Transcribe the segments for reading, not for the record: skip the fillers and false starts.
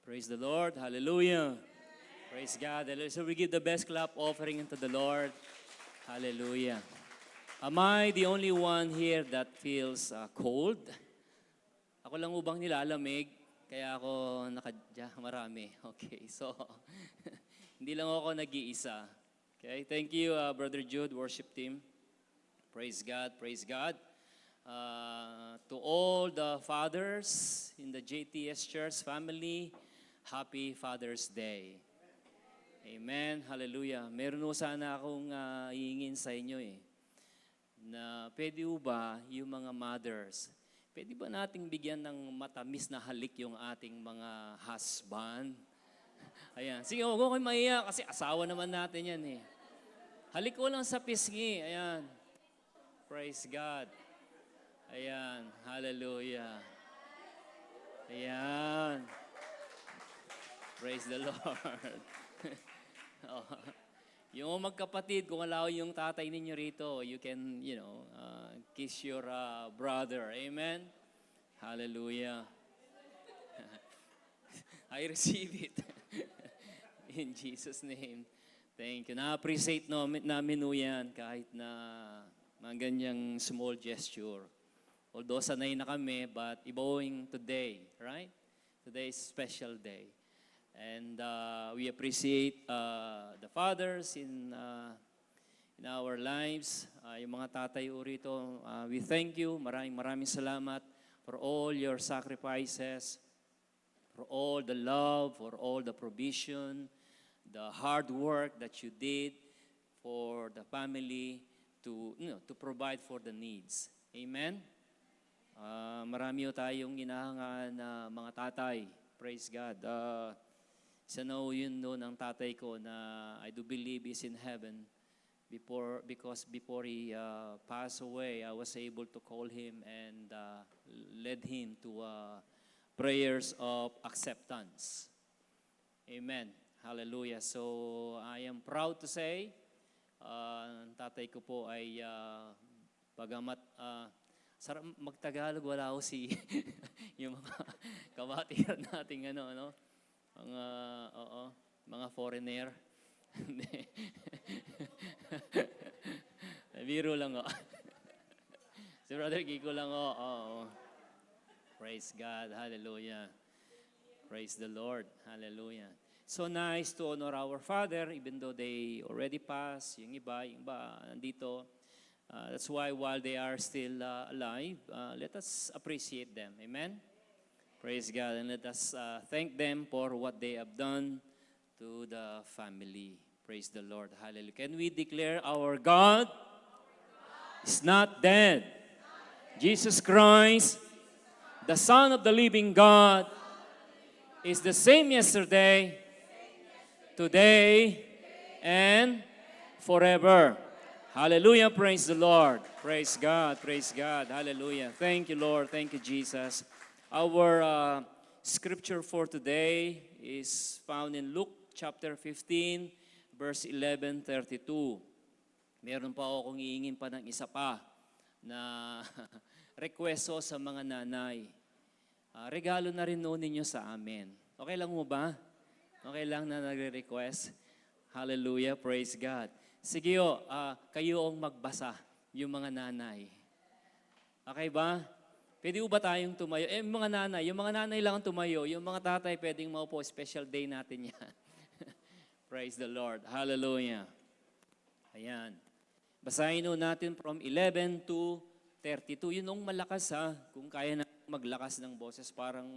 Praise the Lord. Hallelujah. Praise God. Hallelujah. So we give the best clap offering unto the Lord. Hallelujah. Am I the only one here that feels cold? Ako lang ubang nilalamig, kaya ako nakadya marami. Okay, so hindi lang ako nag-iisa. Okay, thank you, Brother Jude, worship team. Praise God, praise God. To all the fathers in the JTS Church family, Happy Father's Day. Amen, hallelujah. Meron po sana akong hihingin sa inyo na pwede ba yung mga mothers, pwede ba nating bigyan ng matamis na halik yung ating mga husband? Ayan, sige, huwag ko kayo maiyak kasi asawa naman natin yan Halik ko lang sa pisngi, ayan. Praise God. Ayan, hallelujah. Ayan. Praise the Lord. Oh. Yung magkapatid, kung alaw yung tatay ninyo rito, you can, kiss your brother. Amen? Hallelujah. I receive it. In Jesus' name. Thank you. Na-appreciate namin yan kahit na mga ganyang small gesture. Although sanay na kami, but iba yung today, right? Today is special day. And we appreciate the fathers in our lives, yung mga tatay rito. We thank you. Maraming salamat for all your sacrifices, for all the love, for all the provision, the hard work that you did for the family to provide for the needs. Amen? Marami tayong inahangan na mga tatay. Praise God. Isa na yun doon ang tatay ko na I do believe is in heaven. Because before he passed away, I was able to call him and led him to prayers of acceptance. Amen. Hallelujah. So I am proud to say, tatay ko po ay bagamat sarap magtagalog, wala ko si yung mga kabatiran nating mga foreigner. Biro lang Si Brother Kiko lang Praise God, hallelujah. Praise the Lord, hallelujah. So nice to honor our father, even though they already passed, yung iba nandito. That's why while they are still alive, let us appreciate them. Amen? Praise God. And let us thank them for what they have done to the family. Praise the Lord. Hallelujah. Can we declare our God is not dead? Jesus Christ, the Son of the living God, is the same yesterday, today, and forever. Hallelujah. Praise the Lord. Praise God. Praise God. Hallelujah. Thank you, Lord. Thank you, Jesus. Our scripture for today is found in Luke chapter 15, verse 11:32. Meron pa akong iingin pa ng isa pa na requesto sa mga nanay. Regalo na rin noon ninyo sa amin. Okay lang mo ba? Okay lang na nagre-request? Hallelujah, praise God. Sige kayo ang magbasa, yung mga nanay. Okay ba? Pwede ba tayong tumayo? Yung mga nanay lang ang tumayo. Yung mga tatay pwedeng maupo. Special day natin yan. Praise the Lord. Hallelujah. Ayan. Basahin natin from 11 to 32. Yun ang malakas Kung kaya na maglakas ng boses, parang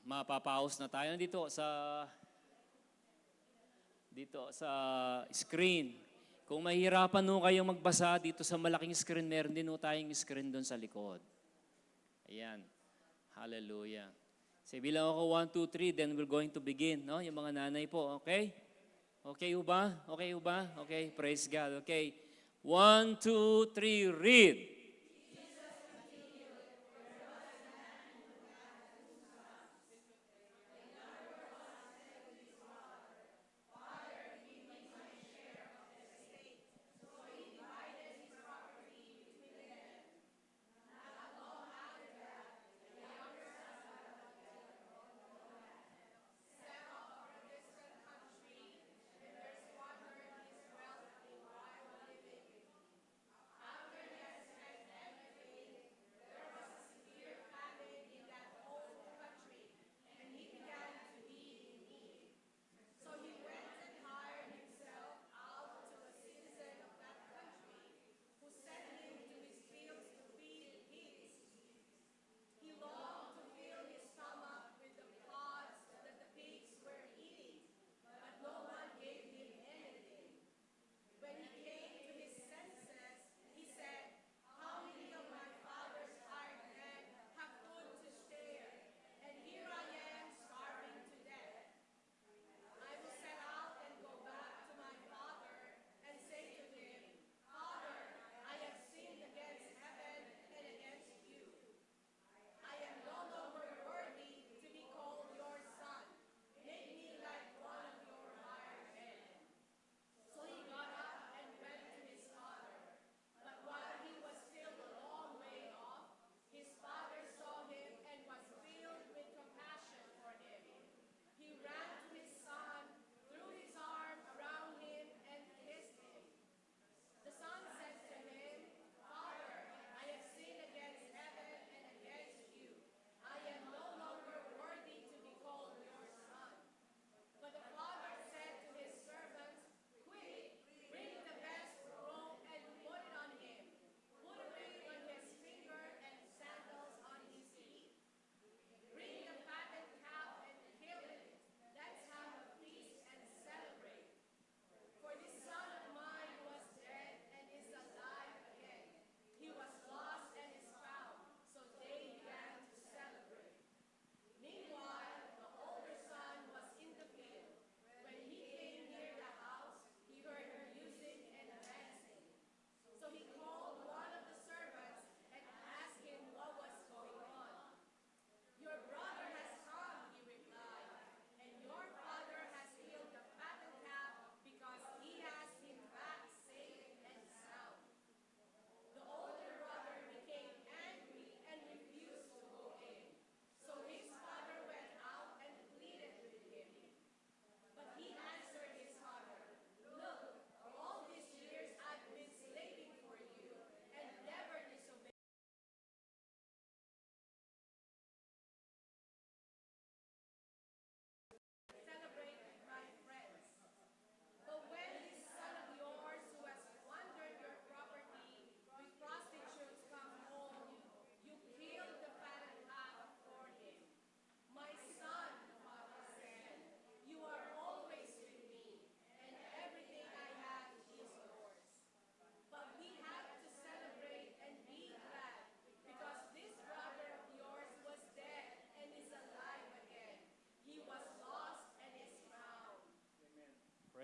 mapapaus na tayo dito sa screen. Kung mahirapan kayong magbasa dito sa malaking screen, meron din tayong screen doon sa likod. Ayan. Hallelujah. So bilang ako 1, 2, 3, then we're going to begin. No? Yung mga nanay po, okay? Okay ba? Okay ba? Okay, praise God. Okay. 1, 2, 3, read.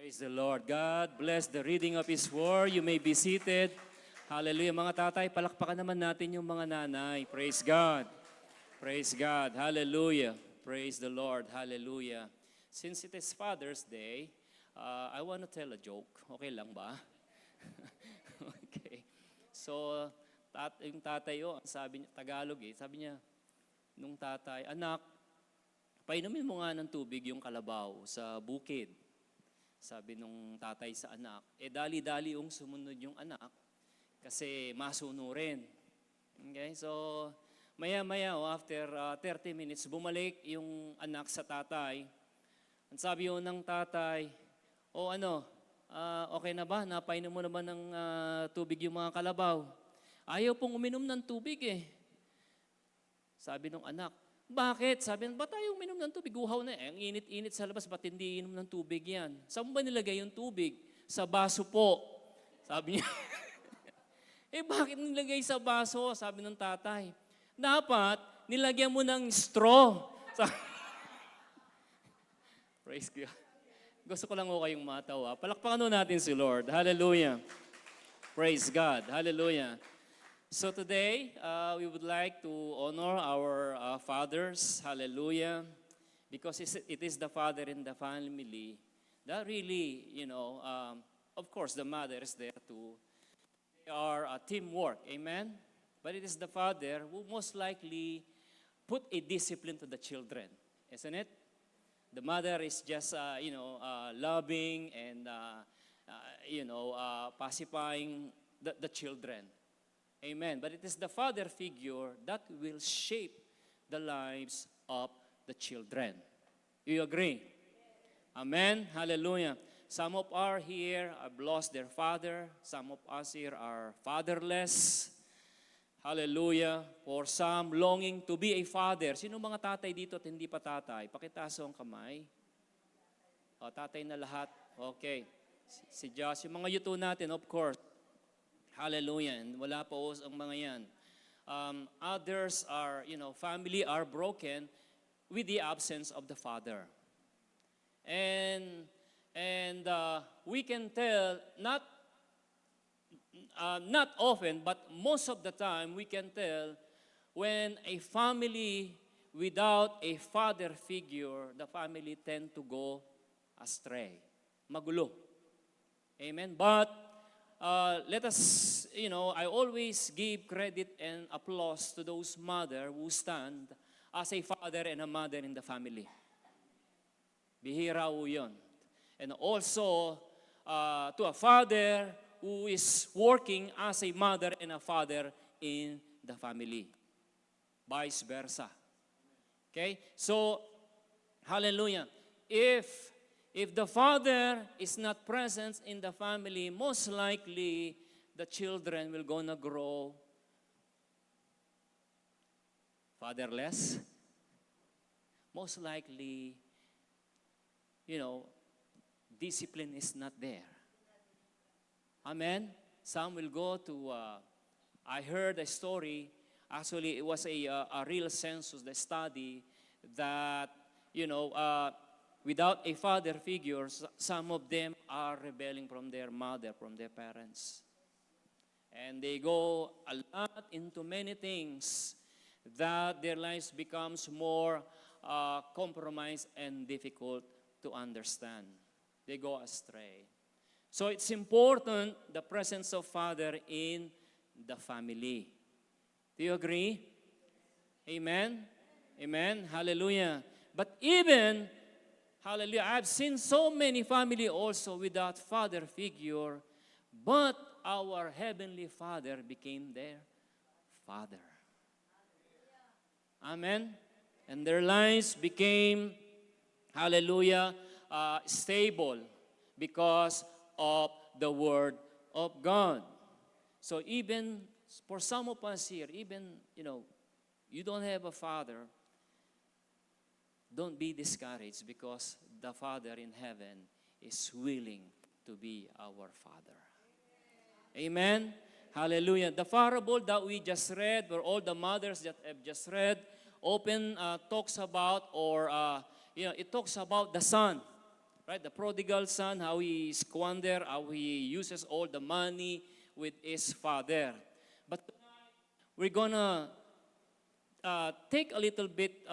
Praise the Lord. God bless the reading of His Word. You may be seated. Hallelujah. Mga tatay, palakpakan naman natin yung mga nanay. Praise God. Praise God. Hallelujah. Praise the Lord. Hallelujah. Since it is Father's Day, I want to tell a joke. Okay lang ba? Okay. So, yung tatay, sabi niya, Tagalog sabi niya, nung tatay, anak, painumin mo nga ng tubig yung kalabaw sa bukid. Sabi nung tatay sa anak, dali-dali yung sumunod yung anak kasi masunurin. Okay, so maya-maya, after 30 minutes, bumalik yung anak sa tatay. Ang sabi ng tatay, okay na ba? Napainom mo naman ng tubig yung mga kalabaw. Ayaw pong uminom ng tubig Sabi nung anak, bakit? Sabi ba't tayo uminom ng tubig? Uhaw na ang init-init sa labas, ba't hindi inom ng tubig yan? Saan ba nilagay yung tubig? Sa baso po. Sabi niya, bakit nilagay sa baso? Sabi ng tatay, dapat nilagyan mo ng straw. Praise God. Gusto ko lang kayong matawa. Palakpakan natin si Lord. Hallelujah. Praise God. Hallelujah. So today, we would like to honor our fathers, hallelujah, because it is the father in the family that really, of course, the mother is there too. They are a teamwork, amen? But it is the father who most likely put a discipline to the children, isn't it? The mother is just, loving and, pacifying the children. Amen. But it is the father figure that will shape the lives of the children. Do you agree? Amen. Hallelujah. Some of us here have lost their father. Some of us here are fatherless. Hallelujah. For some, longing to be a father. Sino mga tatay dito at hindi pa tatay? Pakitaas ang kamay. Tatay na lahat. Okay. Si Josh, yung mga yuto natin, of course. Hallelujah. And wala pa ang mga yan. Others are, family are broken with the absence of the father. And we can tell, not often, but most of the time, we can tell when a family without a father figure, the family tend to go astray. Magulo. Amen. But let us, I always give credit and applause to those mothers who stand as a father and a mother in the family. Bihira ho yun. And also to a father who is working as a mother and a father in the family. Vice versa. Okay? So, hallelujah. If the father is not present in the family, most likely the children will gonna grow fatherless. Most likely, discipline is not there. Amen? Some will go to, I heard a story, actually it was a real census, the study that, without a father figure, some of them are rebelling from their mother, from their parents. And they go a lot into many things that their lives becomes more compromised and difficult to understand. They go astray. So it's important, the presence of father in the family. Do you agree? Amen? Amen? Hallelujah. But even, hallelujah, I've seen so many family also without father figure, but our heavenly Father became their father. Amen? And their lives became, hallelujah, stable because of the Word of God. So even for some of us here, even, you don't have a father, don't be discouraged because the Father in heaven is willing to be our Father. Amen? Hallelujah. The parable that we just read, where all the mothers that have just read, talks about, it talks about the son. Right? The prodigal son, how he squander, how he uses all the money with his father. But tonight, we're gonna take a little bit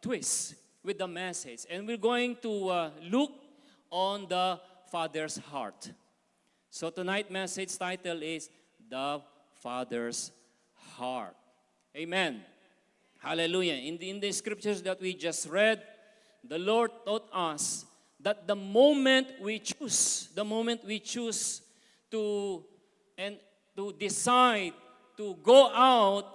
twist with the message. And we're going to look on the Father's heart. So tonight's message title is The Father's Heart. Amen. Hallelujah. In the scriptures that we just read, the Lord taught us that the moment we choose to decide to go out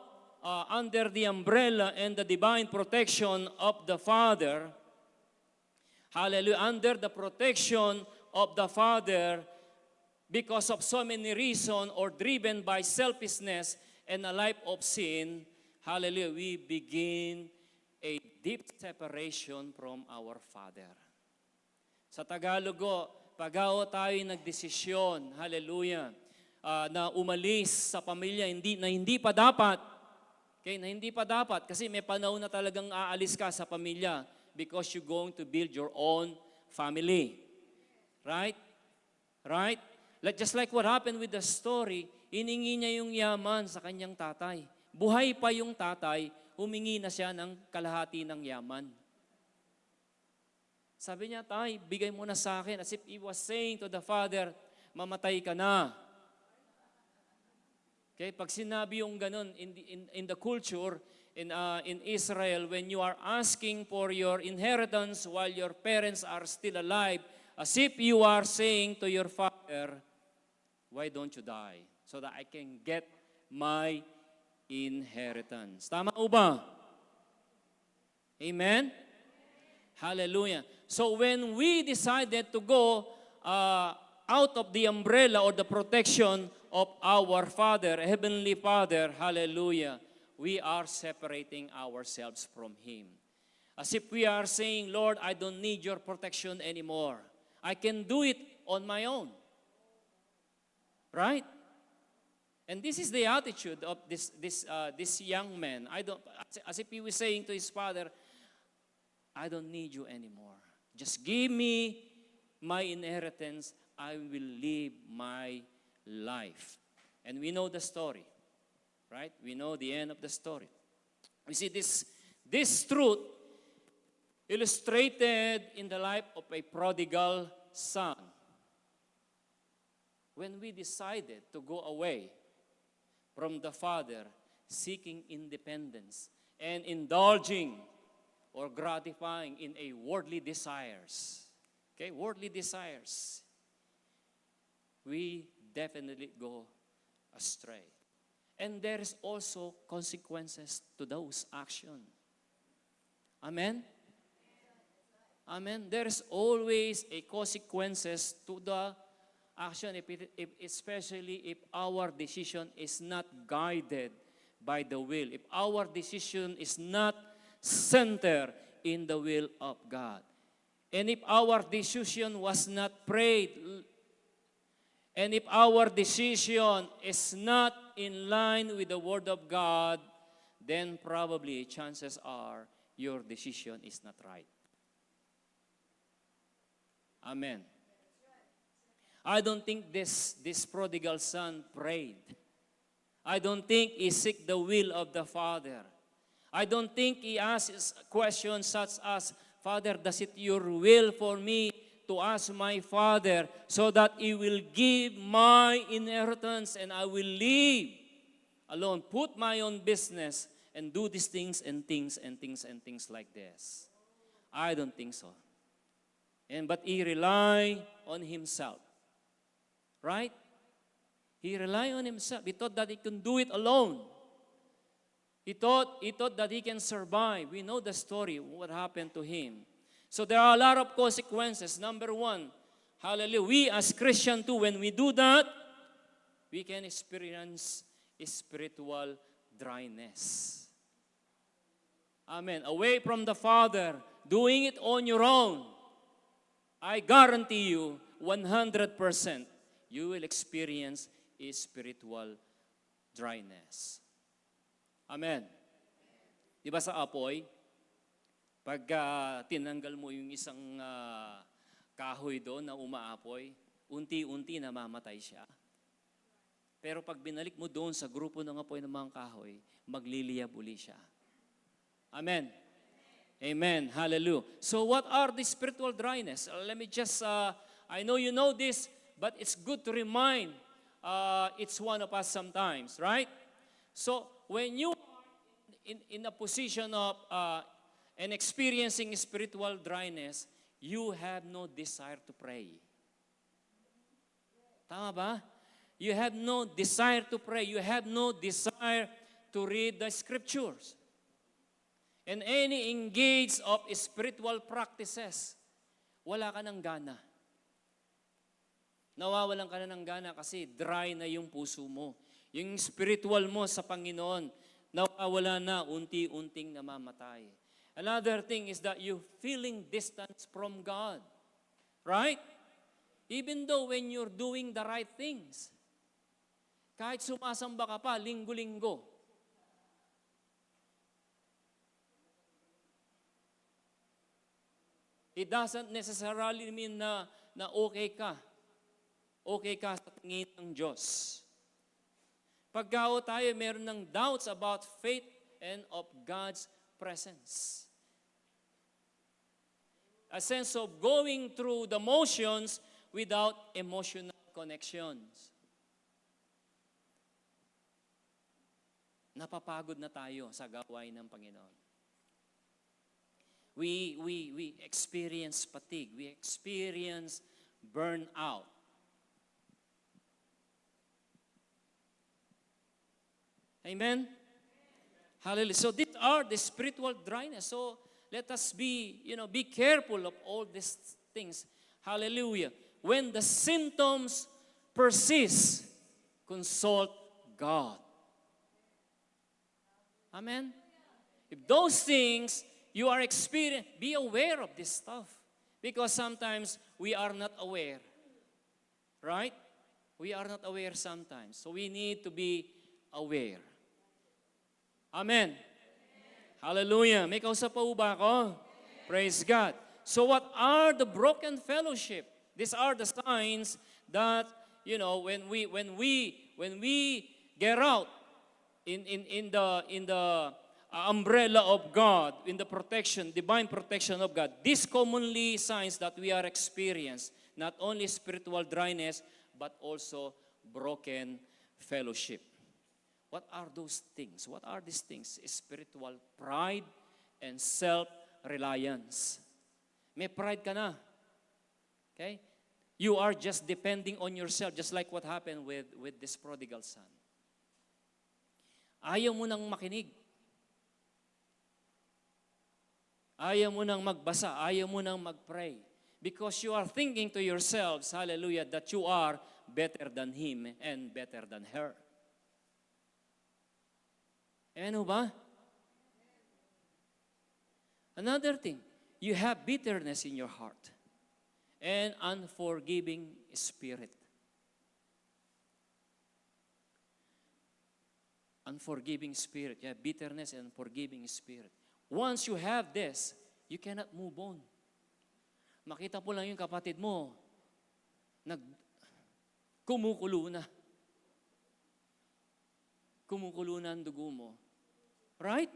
under the umbrella and the divine protection of the Father, hallelujah, under the protection of the Father, because of so many reasons or driven by selfishness and a life of sin, hallelujah, we begin a deep separation from our Father. Sa Tagalog, pag tayo nagdesisyon, hallelujah, na umalis sa pamilya na hindi pa dapat, okay, na hindi pa dapat, kasi may panahon na talagang aalis ka sa pamilya because you're going to build your own family. Right? Right? Just like what happened with the story, hiningi niya yung yaman sa kanyang tatay. Buhay pa yung tatay, humingi na siya ng kalahati ng yaman. Sabi niya, tay, bigay mo na sa akin, as if he was saying to the father, mamatay ka na. Okay, pag sinabi yung ganun in the culture in Israel, when you are asking for your inheritance while your parents are still alive, as if you are saying to your father, why don't you die? So that I can get my inheritance. Tama o ba? Amen? Hallelujah. So when we decided to go out of the umbrella or the protection of our Father, Heavenly Father, hallelujah, we are separating ourselves from Him. As if we are saying, Lord, I don't need your protection anymore. I can do it on my own. Right? And this is the attitude of this young man. As if he was saying to his father, I don't need you anymore. Just give me my inheritance. I will live my life. And we know the story, right? We know the end of the story. We see this truth illustrated in the life of a prodigal son. When we decided to go away from the father, seeking independence and indulging or gratifying in a worldly desires. Okay, worldly desires. We definitely go astray. And there is also consequences to those actions. Amen? Amen. There is always a consequences to the action, especially if our decision is not guided by the will. If our decision is not centered in the will of God. And if our decision was not prayed, and if our decision is not in line with the Word of God, then probably chances are your decision is not right. Amen. I don't think this prodigal son prayed. I don't think he seek the will of the Father. I don't think he asks questions such as, Father, does it your will for me to ask my Father so that He will give my inheritance and I will live alone, put my own business and do these things and things and things and things like this? I don't think so. But he relied on himself. Right? He relied on himself. He thought that he can do it alone. He thought that he can survive. We know the story, what happened to him. So there are a lot of consequences. Number one, hallelujah, we as Christians too, when we do that, we can experience spiritual dryness. Amen. Away from the Father, doing it on your own, I guarantee you, 100%, you will experience a spiritual dryness. Amen. Di ba sa apoy, pag tinanggal mo yung isang kahoy doon na umaapoy, unti-unti namamatay siya. Pero pag binalik mo doon sa grupo ng apoy ng mga kahoy, magliliyab uli siya. Amen. Amen. Hallelujah. So what are the spiritual dryness? Let me just, I know you know this, but it's good to remind each one of us sometimes, right? So when you are in a position of and experiencing spiritual dryness, you have no desire to pray. Tama ba? You have no desire to pray. You have no desire to read the scriptures. And any engage of spiritual practices, wala ka ng gana. Nawawalan ka na ng gana kasi dry na yung puso mo. Yung spiritual mo sa Panginoon, nawawala na, unti-unting namamatay. Another thing is that you feeling distance from God. Right? Even though when you're doing the right things, kahit sumasamba ka pa, linggo-linggo, it doesn't necessarily mean na okay ka. Okay ka sa tingin ng Diyos. Pagkao tayo, meron ng doubts about faith and of God's presence. A sense of going through the motions without emotional connections. Napapagod na tayo sa gawain ng Panginoon. We experience fatigue. We experience burnout. Amen? Hallelujah. So these are the spiritual dryness. So let us be careful of all these things. Hallelujah. When the symptoms persist, consult God. Amen? If those things you are experiencing, be aware of this stuff. Because sometimes we are not aware. Right? We are not aware sometimes. So we need to be aware. Amen. Hallelujah. May kausap pa ba ako? Praise God. So what are the broken fellowship? These are the signs that, when we get out in the umbrella of God, in the protection, divine protection of God, these commonly signs that we are experiencing, not only spiritual dryness, but also broken fellowship. What are those things? What are these things? Spiritual pride and self-reliance. May pride ka na. Okay? You are just depending on yourself, just like what happened with this prodigal son. Ayaw mo nang makinig. Ayaw mo nang magbasa. Ayaw mo nang mag-pray. Because you are thinking to yourselves, hallelujah, that you are better than him and better than her. Amen ba? Another thing, you have bitterness in your heart and unforgiving spirit. Unforgiving spirit. You have bitterness and unforgiving spirit. Once you have this, you cannot move on. Makita po lang yung kapatid mo, kumukulo na. Kumukulo na ang dugo mo. Right?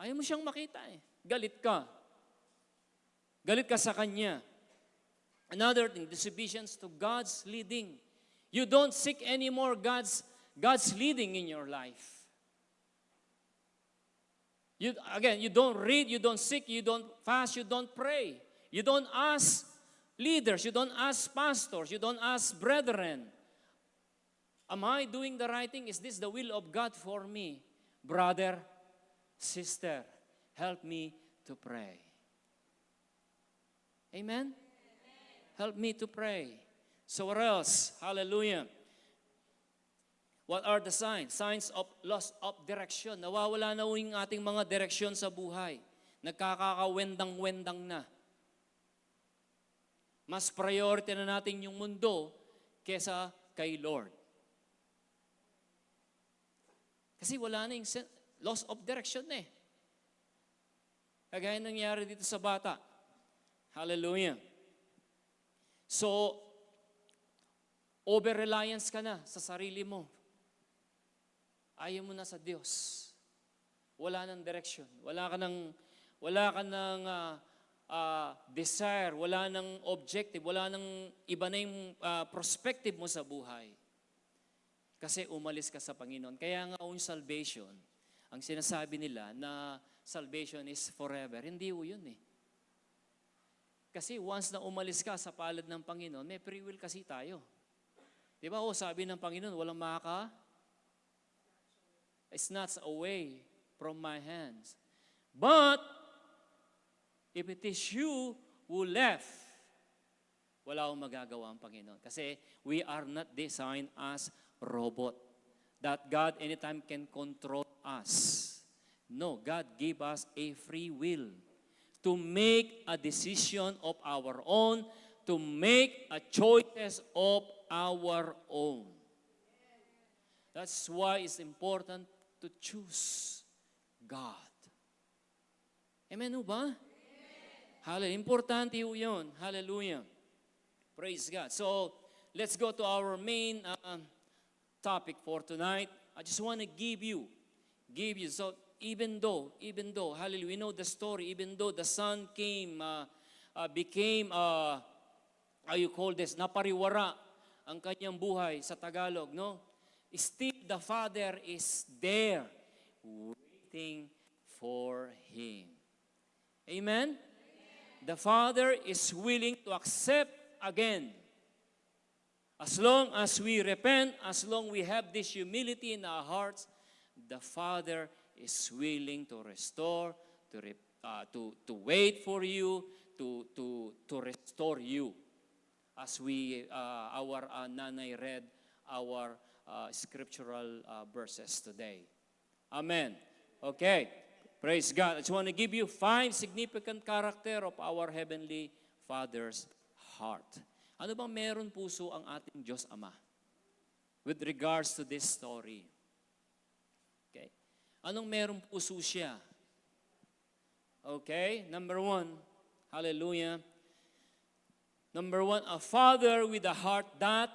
Ayaw mo siyang makita eh. Galit ka. Galit ka sa kanya. Another thing, disobedience to God's leading. You don't seek anymore God's leading in your life. You don't read, you don't seek, you don't fast, you don't pray. You don't ask leaders, you don't ask pastors, you don't ask brethren. Am I doing the right thing? Is this the will of God for me? Brother, sister, help me to pray. Amen? Help me to pray. So what else? Hallelujah. What are the signs? Signs of loss of direction. Nawawala na yung ating mga direksyon sa buhay. Nagkakawendang-wendang na. Mas priority na natin yung mundo kesa kay Lord. Kasi wala na yung loss of direction Kagaya nangyari dito sa bata. Hallelujah. So, over-reliance ka na sa sarili mo. Ayaw mo na sa Diyos. Wala nang direction. Wala ka ng desire. Wala nang objective. Wala nang iba na yung perspective mo sa buhay. Kasi umalis ka sa Panginoon. Kaya nga yung salvation, ang sinasabi nila na salvation is forever. Hindi yun eh. Kasi once na umalis ka sa palad ng Panginoon, may free will kasi tayo. Di ba? Sabi ng Panginoon, walang snatch away from my hands. But, if it is you who left, wala akong magagawa ang Panginoon. Kasi we are not designed as robot. That God anytime can control us. No, God gave us a free will to make a decision of our own, to make a choices of our own. That's why it's important to choose God. Amen ho ba? Hallelujah. Importante ho yun. Hallelujah. Praise God. So, let's go to our main topic for tonight. I just want to give you. So, even though, hallelujah, we know the story, even though the son became, napariwara ang kanyang buhay sa Tagalog, no? Still, the Father is there waiting for him. Amen? The Father is willing to accept again. As long as we repent, as long we have this humility in our hearts, the Father is willing to restore, to wait for you, to restore you. As our nanay read our scriptural verses today. Amen. Okay. Praise God. I just want to give you 5 significant character of our Heavenly Father's heart. Ano bang meron puso ang ating Diyos Ama with regards to this story? Okay. Anong meron puso siya? Okay. Number 1. Hallelujah. Number 1, a father with a heart that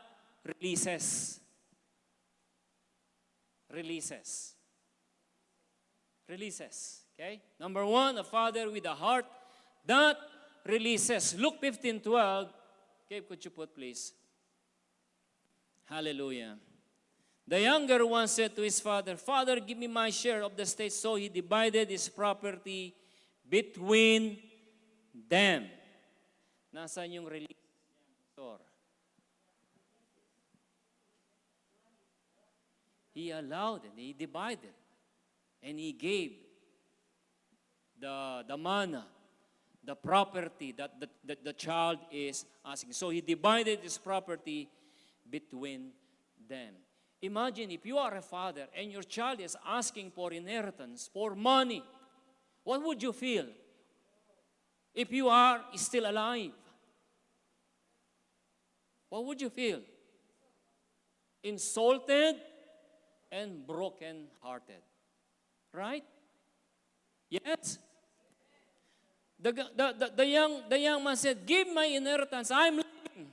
releases. Okay? Number 1, a father with a heart that releases. Luke 15:12. Okay, could you put please? Hallelujah. The younger one said to his father, Father, give me my share of the estate. So he divided his property between them. Nasaan yung release? He allowed and he divided. And he gave the manna, the property that the child is asking. So he divided his property between them. Imagine if you are a father and your child is asking for inheritance, for money, what would you feel if you are still alive? What would you feel? Insulted and broken-hearted. Right? Yes? The young man said, give my inheritance. I'm leaving.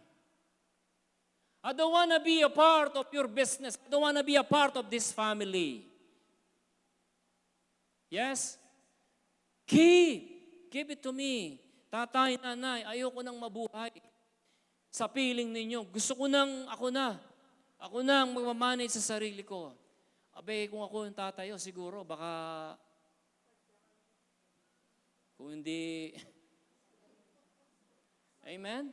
I don't want to be a part of your business. I don't want to be a part of this family. Yes? Give it to me. Tatay, nanay, ayoko nang mabuhay. Sa piling ninyo, gusto ko nang ako na ang magmamanage sa sarili ko. Abe, kung ako yung tatayo, siguro, baka, kung hindi, amen?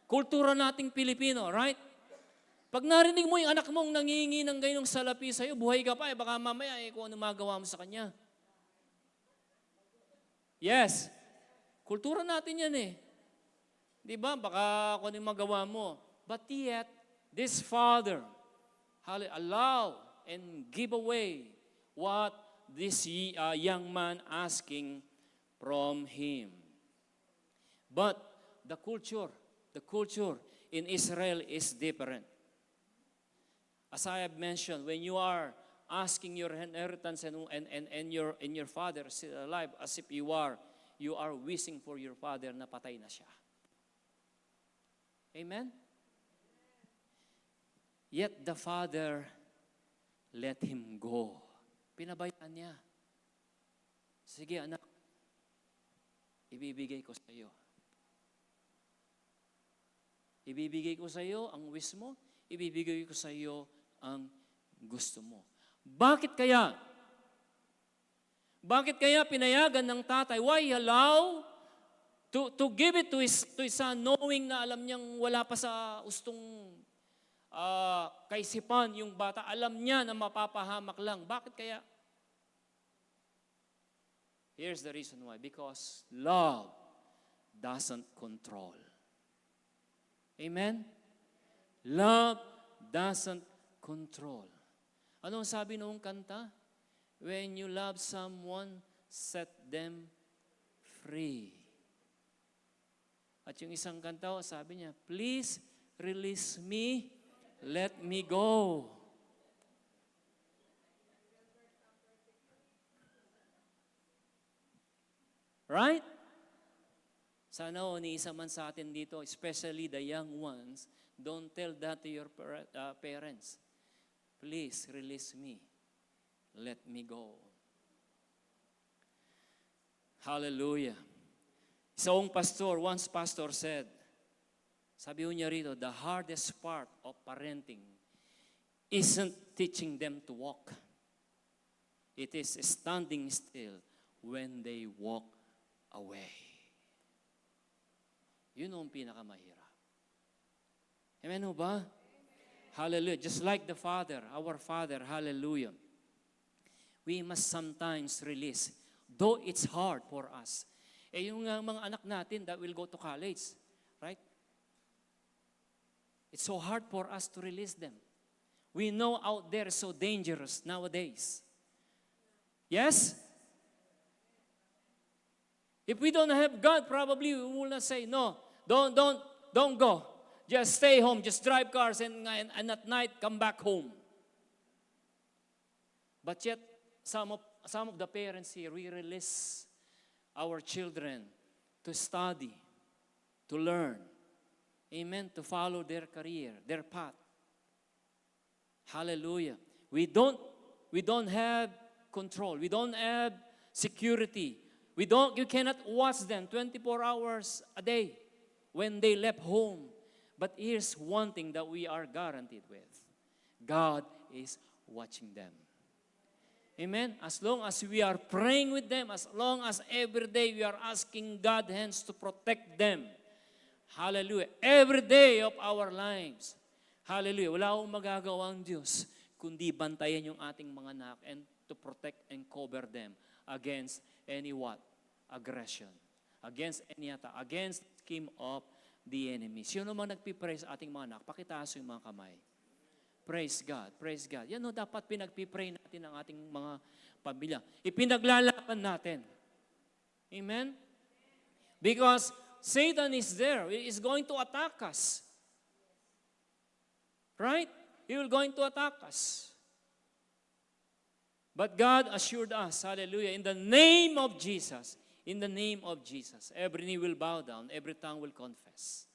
Kultura nating Pilipino, right? Pag narinig mo yung anak mong nangingi ng ganyong salapi sa'yo, buhay ka pa, baka mamaya, kung ano magawa mo sa kanya. Yes. Kultura natin yan eh. Di ba? Baka kung ano magawa mo. But yet, this father, allow and give away what this young man asking from him. But the culture in Israel is different. As I have mentioned, when you are asking your inheritance and your father is still alive, as if you are wishing for your father na patay na siya. Amen? Yet the father let him go. Pinabayaan niya. Sige anak, ibibigay ko sa iyo. Ibibigay ko sa iyo ang wish mo, ibibigay ko sa iyo ang gusto mo. Bakit kaya? Bakit kaya pinayagan ng tatay? Why allow to give it to his son knowing na alam niyang wala pa sa ustong kaisipan yung bata. Alam niya na mapapahamak lang. Bakit kaya? Here's the reason why. Because love doesn't control. Amen? Love doesn't control. Anong sabi noong kanta? When you love someone, set them free. At yung isang kanta, sabi niya, please release me, let me go. Right? Sana ni isa man sa atin dito, especially the young ones, don't tell that to your parents. Please release me. Let me go. Hallelujah. Isang pastor said, sabi niya rito, the hardest part of parenting isn't teaching them to walk. It is standing still when they walk away. Yun ang pinakamahirap. Amen o ba? Hallelujah. Just like the Father, our Father, hallelujah. We must sometimes release. Though it's hard for us. Yung mga anak natin that will go to college, right? It's so hard for us to release them. We know out there is so dangerous nowadays. Yes? If we don't have God, probably we will not say, no, don't go. Just stay home, just drive cars and at night come back home. But yet, some of the parents here, we release our children to study, to learn. Amen. To follow their career, their path. Hallelujah. We don't have control. We don't have security. You cannot watch them 24 hours a day when they left home. But here's one thing that we are guaranteed with. God is watching them. Amen? As long as we are praying with them, as long as every day we are asking God's hands to protect them. Hallelujah. Every day of our lives. Hallelujah. Wala akong magagawa ang Diyos kundi bantayan yung ating mga anak and to protect and cover them against any what? Aggression. Against any attack. Against the scheme of the enemy. Sino naman nagpipray sa ating mga anak? Pakitaas yung mga kamay. Praise God. Praise God. Yan o, dapat pinagpipray natin ang ating mga pamilya. Ipinaglalaban natin. Amen? Because Satan is there. He is going to attack us. Right? He will going to attack us. But God assured us, hallelujah, in the name of Jesus, every knee will bow down, every tongue will confess.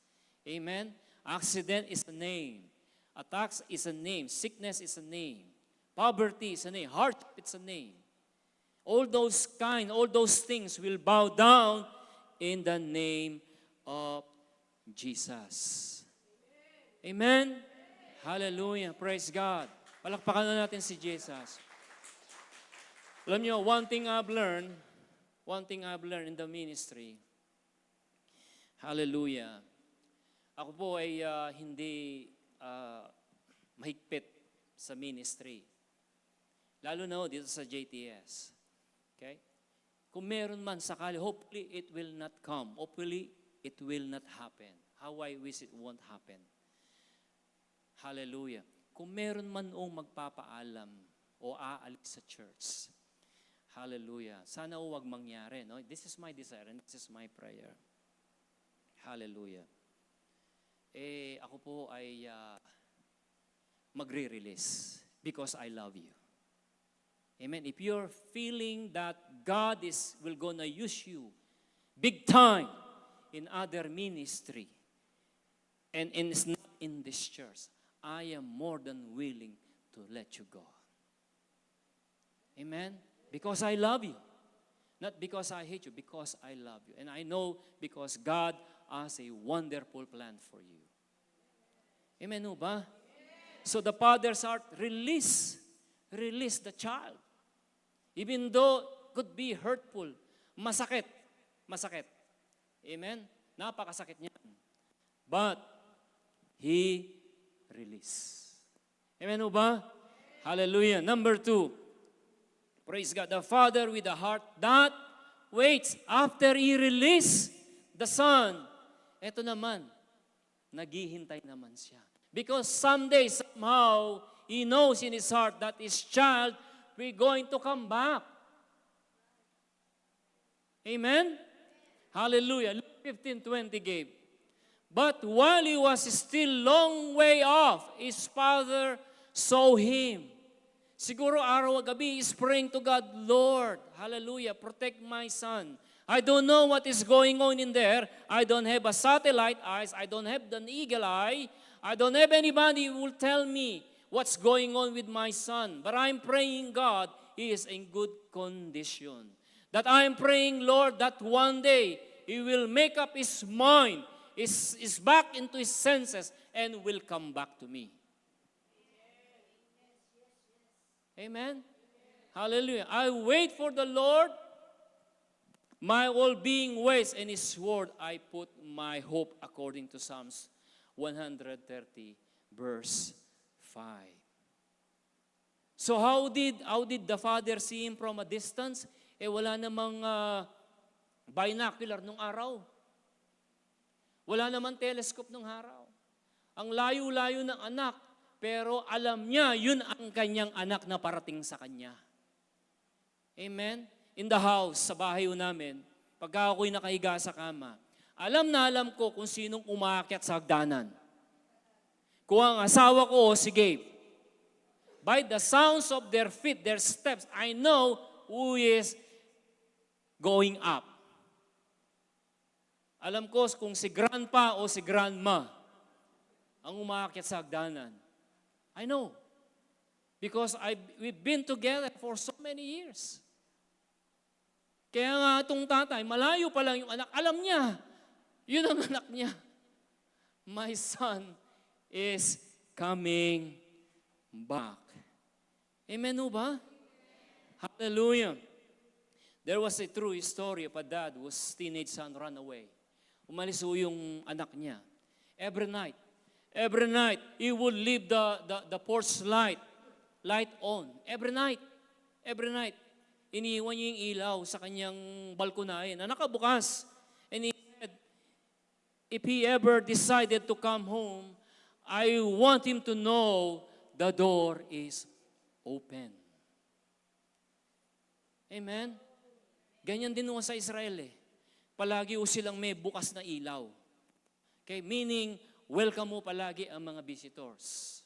Amen? Accident is a name. Attacks is a name. Sickness is a name. Poverty is a name. Hardship is a name. All those things will bow down in the name of Jesus. Amen? Hallelujah. Praise God. Palakpakan na natin si Jesus. Alam niyo, one thing I've learned in the ministry, hallelujah, ako po ay hindi mahigpit sa ministry. Lalo na dito sa JTS. Okay? Kung meron man sakali, hopefully it will not come. Hopefully it will not happen. How I wish it won't happen. Hallelujah. Kung meron man magpapaalam o aalis sa church, hallelujah. Sana huwag mangyari. No? This is my desire and this is my prayer. Hallelujah. Ako po ay magre-release because I love you. Amen. If you're feeling that God will gonna use you big time in other ministry, and it's not in this church, I am more than willing to let you go. Amen? Because I love you. Not because I hate you, because I love you. And I know because God has a wonderful plan for you. Amen ho ba? So the father's heart, release the child. Even though it could be hurtful, masakit. Amen? Napakasakit niyan. But, He released. Amen ho ba? Hallelujah. Number 2, praise God, the father with a heart that waits after He released the son. Ito naman, naghihintay naman siya. Because someday, somehow, he knows in his heart that his child will going to come back. Amen? Hallelujah. Luke 15:20 gave. But while he was still long way off, his father saw him. Siguro araw at gabi is praying to God, Lord, hallelujah, protect my son. I don't know what is going on in there. I don't have a satellite eyes. I don't have an eagle eye. I don't have anybody who will tell me what's going on with my son. But I'm praying, God, he is in good condition. That I'm praying, Lord, that one day he will make up his mind, is back into his senses, and will come back to me. Amen? Hallelujah. I wait for the Lord. My all-being waits, and His word I put my hope, according to Psalms 130, verse 5. So how did the father see him from a distance? Wala namang binocular nung araw. Wala namang telescope nung araw. Ang layo-layo ng anak, pero alam niya, yun ang kanyang anak na parating sa kanya. Amen? In the house, sa bahay namin, pagka ako'y nakahiga sa kama, alam na alam ko kung sinong umaakyat sa hagdanan. Kung ang asawa ko, si Gabe. By the sounds of their feet, their steps, I know who is going up. Alam ko kung si grandpa o si grandma ang umaakyat sa hagdanan. I know. Because we've been together for so many years. Kaya nga itong tatay, malayo pa lang yung anak, alam niya, yun ang anak niya. My son is coming back. Amen ho ba? Hallelujah. There was a true story of a dad whose teenage son ran away. Umalis ho yung anak niya. Every night, he would leave the porch light on. Every night. Iniiwan niya yung ilaw sa kanyang balkonahe na nakabukas. And he said, if he ever decided to come home, I want him to know the door is open. Amen? Ganyan din sa Israel eh. Palagi silang may bukas na ilaw. Okay? Meaning, welcome mo palagi ang mga visitors.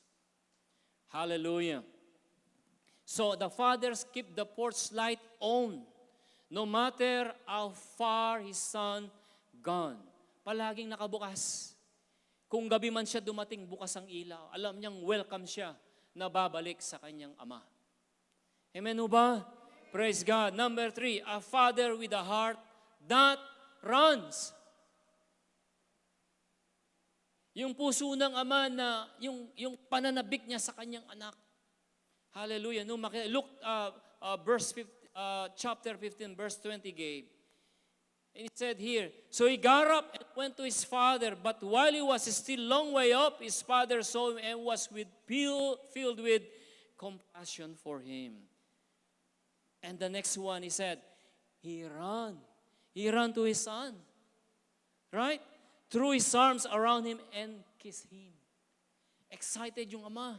Hallelujah. So the fathers keep the porch light on, no matter how far his son gone. Palaging nakabukas. Kung gabi man siya dumating, bukas ang ilaw. Alam niyang welcome siya na babalik sa kanyang ama. Amen ho ba? Praise God. Number 3, a father with a heart that runs. Yung puso ng ama na, yung pananabik niya sa kanyang anak. Hallelujah. No, look, chapter 15, verse 20 gave. And it said here, so he got up and went to his father, but while he was still long way up, his father saw him and was filled with compassion for him. And the next one, he said, he ran to his son. Right? Threw his arms around him and kissed him. Excited yung ama.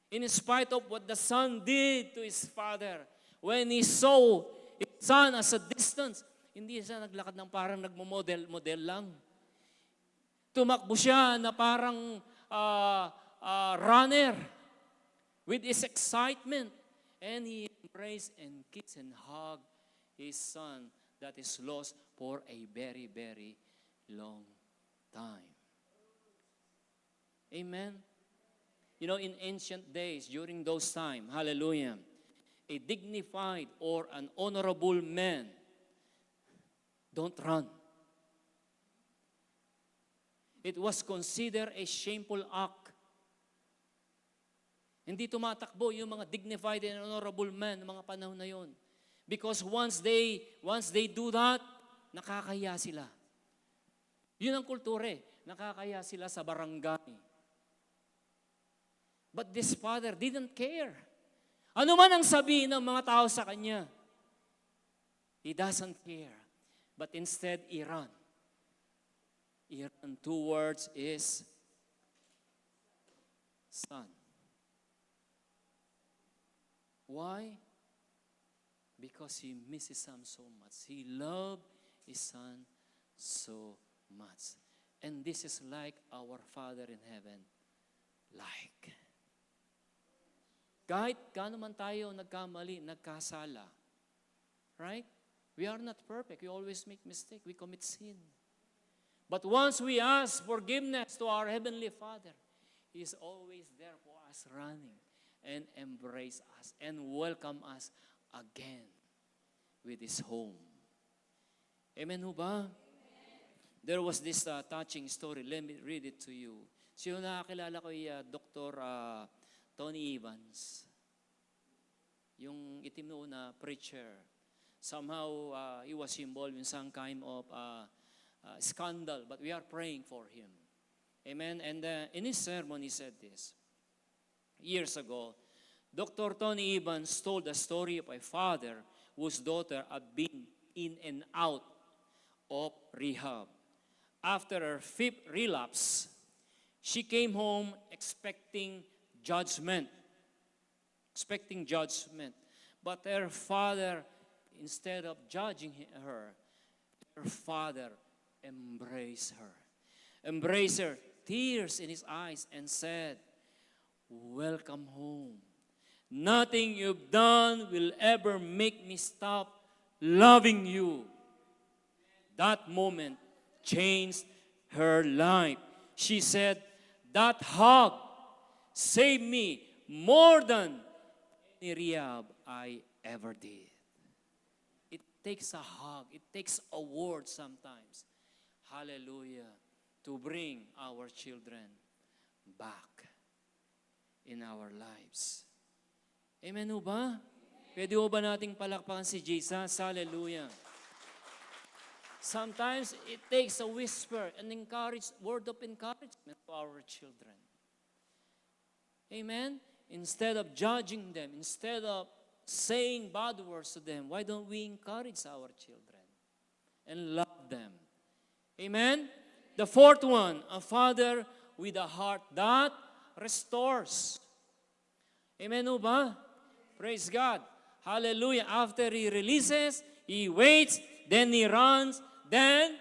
In spite of what the son did to his father, when he saw his son as a distance, hindi siya naglakad ng parang nagmo-model lang. Tumakbo siya na parang runner with his excitement. And he embraced and kissed and hugged his son that is lost for a very, very long time. Amen? You know, in ancient days, during those times, hallelujah, a dignified or an honorable man don't run. It was considered a shameful act. Hindi tumatakbo yung mga dignified and honorable men ng mga panahon na yon. Because once they do that, nakakaya sila. Yun ang kulture. Nakakaya sila sa barangay. But this father didn't care. Ano man ang sabihin ng mga tao sa kanya, he doesn't care. But instead, he ran. He ran towards his son. Why? Because he misses him so much. He loved his son so much. And this is like our Father in heaven. Like. Kahit gaano man tayo nagkamali, nagkasala. Right? We are not perfect. We always make mistake. We commit sin. But once we ask forgiveness to our Heavenly Father, He is always there for us, running and embrace us and welcome us again with His home. Amen ho ba? There was this touching story. Let me read it to you. Sino nakakilala ko Dr. Tony Evans, yung itim noon na preacher. Somehow, he was involved in some kind of scandal, but we are praying for him. Amen? And in his sermon, he said this. Years ago, Dr. Tony Evans told the story of a father whose daughter had been in and out of rehab. After her 5th relapse, she came home expecting judgment. But her father, instead of judging her father embraced her, tears in his eyes, and said, "Welcome home. Nothing you've done will ever make me stop loving you." That moment changed her life. She said, "That hug saved me more than any rehab I ever did." It takes a hug. It takes a word sometimes. Hallelujah. To bring our children back in our lives. Amen ho ba? Pwede ho ba nating palakpakan si Jesus? Hallelujah. Sometimes it takes a whisper, an word of encouragement to our children. Amen? Instead of judging them, instead of saying bad words to them, why don't we encourage our children and love them? Amen? The fourth one, a father with a heart that restores. Amen ho ba? Praise God. Hallelujah. After he releases, he waits, then he runs, then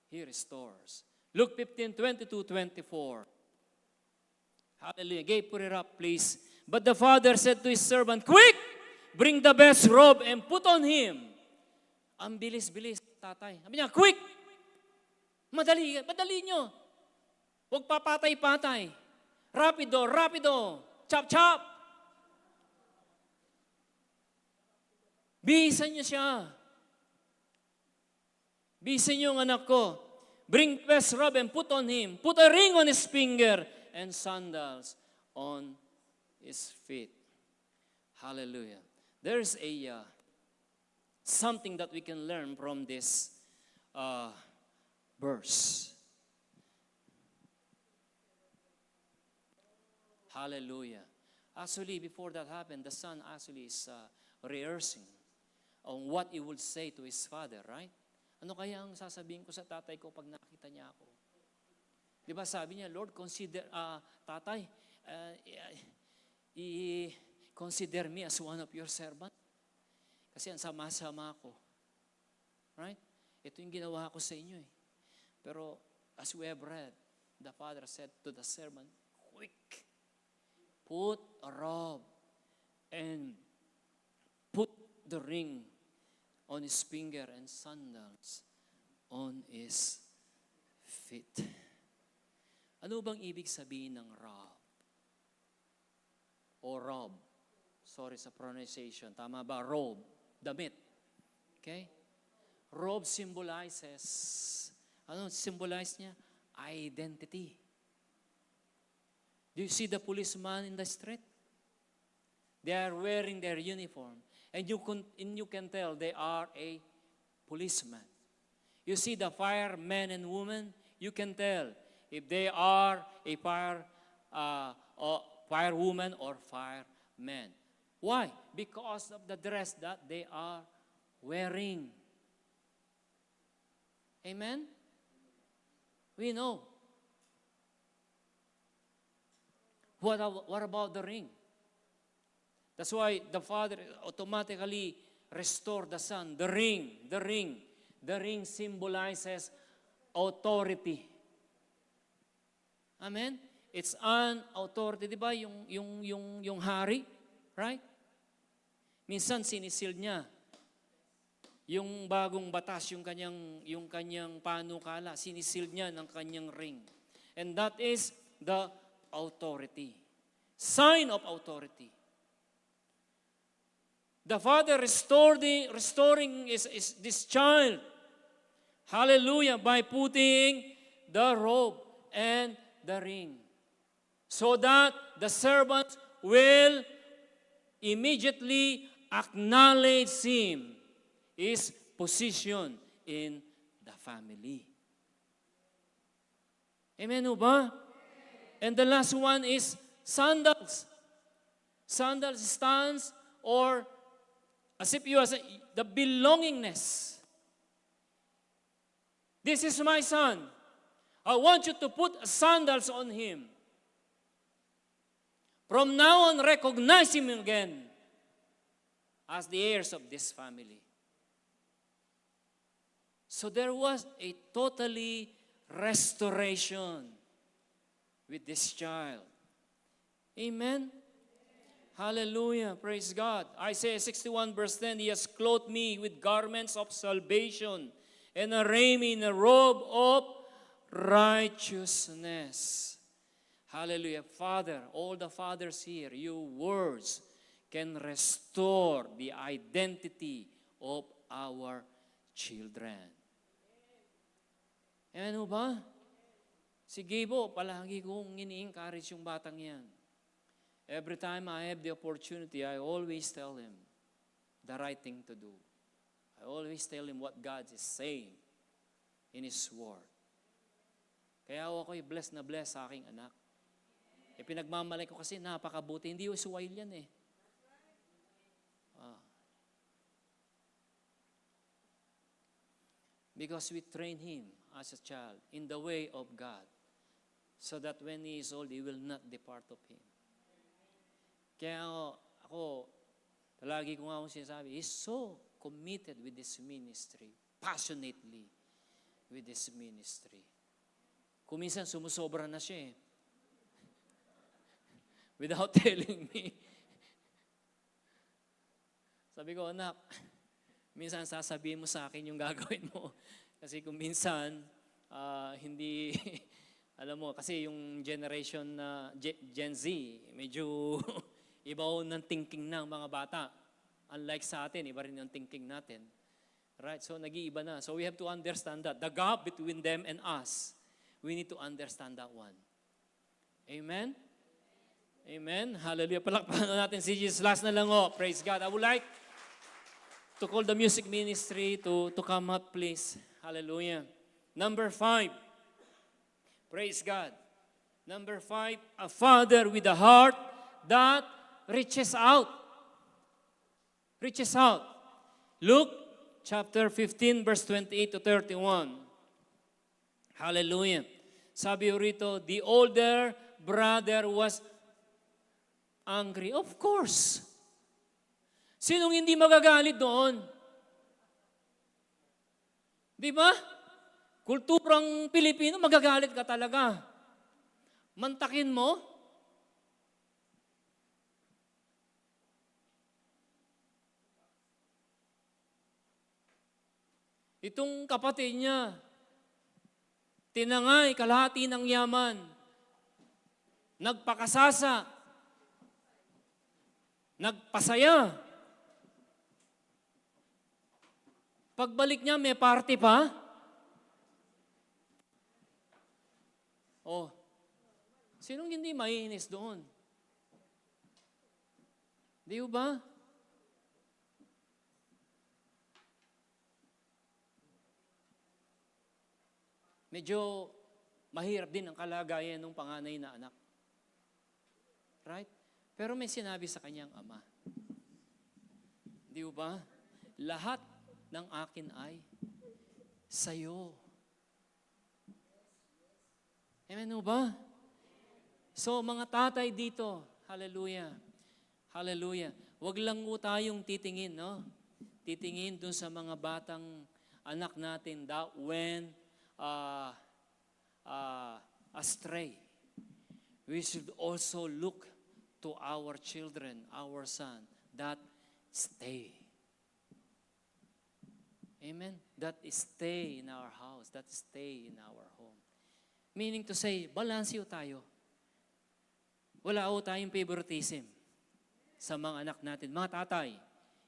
he restores. Luke 15:22-24. Hallelujah. Gabe, put it up, please. But the father said to his servant, "Quick! Bring the best robe and put on him." Ang bilis-bilis, tatay. Sabi niya, "Quick! Madali nyo. Huwag papatay-patay. Rapido. Chop. Bihisan niyo siya. Bihisan niyo ang anak ko. Bring the best robe and put on him. Put a ring on his finger and sandals on his feet." Hallelujah. There's something that we can learn from this verse. Hallelujah. Actually, before that happened, the son actually is rehearsing on what he would say to his father, right? Ano kaya ang sasabihin ko sa tatay ko pag nakita niya ako? Di ba sabi niya, "Lord, tatay, consider me as one of your servant." Kasi ang sama-sama ako. Right? Ito yung ginawa ko sa inyo eh. Pero as we have read, the father said to the servant, "Quick, put a robe and put the ring on his finger and sandals on his feet." Ano bang ibig sabihin ng rob? O rob? Sorry sa pronunciation. Tama ba? Robe. Damit. Okay? Robe symbolizes, ano symbolize niya? Identity. Do you see the policeman in the street? They are wearing their uniform. And you can tell they are a policeman. You see the firemen and women, you can tell if they are a firewoman or fireman. Why? Because of the dress that they are wearing. Amen? We know. What about the ring? That's why the Father automatically restored the Son. The ring symbolizes authority. Amen? It's an authority. Di ba yung hari? Right? Minsan sinisil niya yung bagong batas, yung kanyang panukala, sinisil niya ng kanyang ring. And that is the authority. Sign of authority. The Father restoring this child. Hallelujah. By putting the robe and the ring. So that the servant will immediately acknowledge him, his position in the family. Amen o ba? And the last one is sandals. Sandals stands or as if you are the belongingness. This is my son. I want you to put sandals on him. From now on, recognize him again as the heirs of this family. So there was a totally restoration with this child. Amen? Hallelujah. Praise God. Isaiah 61 verse 10, He has clothed me with garments of salvation and arrayed me in a robe of righteousness. Hallelujah. Father, all the fathers here, your words can restore the identity of our children. Amen ho ba? Si Gabo, palagi kong ini-encourage yung batang yan. Every time I have the opportunity, I always tell him the right thing to do. I always tell him what God is saying in His Word. Kaya ako'y blessed na blessed sa aking anak. Pinagmamalay ko kasi napakabuti. Hindi usuwail yan eh. Because we train him as a child in the way of God so that when he is old, he will not depart of Him. Kaya ako, lagi ko nga akong sinasabi, he's so committed with this ministry, passionately with this ministry. Kung minsan sumusobra na siya eh. Without telling me. Sabi ko, anak, minsan sasabihin mo sa akin yung gagawin mo. Kasi kung minsan, hindi, alam mo, kasi yung generation na Gen Z, medyo iba ng thinking ng mga bata. Unlike sa atin, iba rin yung thinking natin. Right? So, nag-iiba na. So, we have to understand that. The gap between them and us, we need to understand that one. Amen? Amen? Hallelujah. Palakpakan natin si Jesus. Last na lang Praise God. I would like to call the music ministry to come up, please. Hallelujah. Number 5. Praise God. Number 5, a father with a heart that reaches out. Reaches out. Luke chapter 15, verse 28 to 31. Hallelujah. Sabi rito, the older brother was angry. Of course. Sinong hindi magagalit doon? Di ba? Kulturang Pilipino, magagalit ka talaga. Mantakin mo. Itong kapatid niya, tinangay kalahati ng yaman, nagpakasasa, nagpasaya. Pagbalik niya, may party pa. Oh, sinong hindi maiinis doon? Di ba? Medyo mahirap din ang kalagayan ng panganay na anak. Right? Pero may sinabi sa kanyang ama. Di ba? Lahat ng akin ay sa'yo. Amen ba? So mga tatay dito, hallelujah, hallelujah. Huwag lang po tayong titingin, no? Titingin dun sa mga batang anak natin that when astray. We should also look to our children, our son, that stay. Amen? That stay in our house, that stay in our home. Meaning to say, balansyo tayo. Wala ho tayong favoritism sa mga anak natin, mga tatay.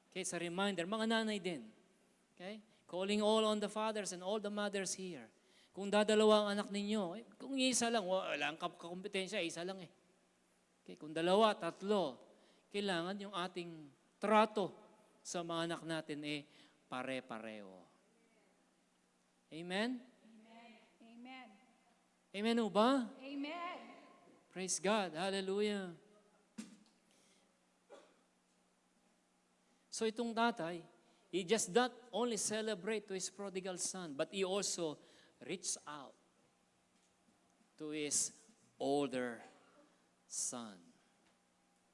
Okay, sa reminder, mga nanay din. Okay? Calling all on the fathers and all the mothers here. Kung dadalawa ang anak ninyo, kung isa lang, wala ang kakompetensya, isa lang eh. Okay, kung dalawa, tatlo, kailangan yung ating trato sa mga anak natin pare-pareho. Amen? Amen. Amen. Amen o ba? Amen. Praise God. Hallelujah. So itong tatay, he just not only celebrate to his prodigal son, but he also reached out to his older son.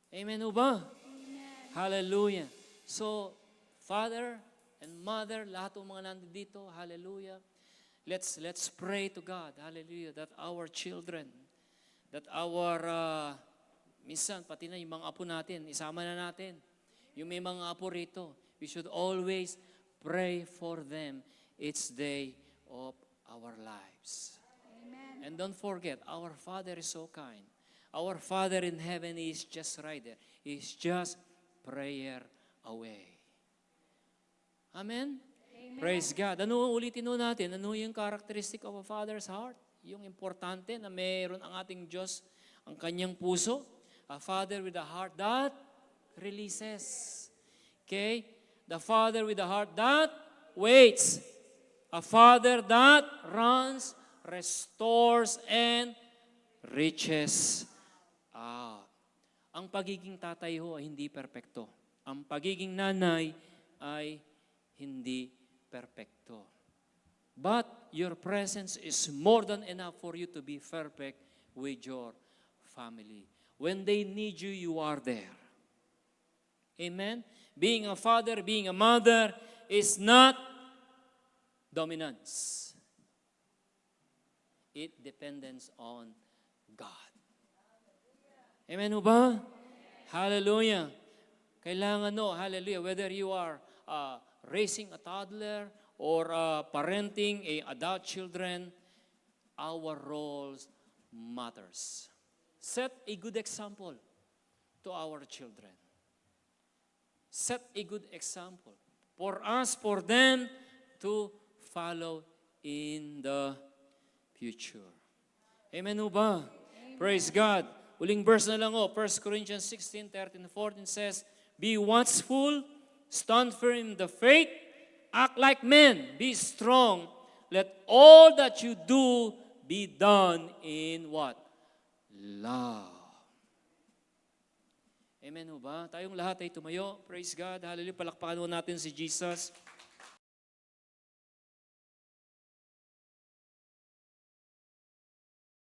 Amen o ba? Amen. Hallelujah. So, father and mother, lahat ng mga nandito, hallelujah. Let's pray to God, hallelujah, that our children, that our, minsan, pati na yung mga apo natin, isama na natin. Yung may mga apo rito, we should always pray for them each day of our lives. Amen. And don't forget, our Father is so kind. Our Father in heaven is just right there. He's just prayer away. Amen? Amen. Praise God. Ano ulitin natin? Ano yung characteristic of a father's heart? Yung importante na mayroon ang ating Diyos, ang kanyang puso. A father with a heart that releases. Okay? The father with a heart that waits. A father that runs, restores, and reaches out. Ang pagiging tatay ho ay hindi perpekto. Ang pagiging nanay ay hindi perpekto. But your presence is more than enough for you to be perfect with your family. When they need you, you are there. Amen? Being a father, being a mother is not dominance. It depends on God. Amen ho ba? Hallelujah. Kailangan hallelujah, whether you are raising a toddler or parenting adult children, our roles matters. Set a good example to our children. Set a good example for us, for them to follow in the future. Amen ho ba? Amen. Praise God. Uling verse na lang 1 Corinthians 16:13-14 says, be watchful, stand firm in the faith, act like men, be strong. Let all that you do be done in what? Love. Amen ho ba? Tayong lahat ay tumayo. Praise God. Hallelujah. Palakpakan natin si Jesus.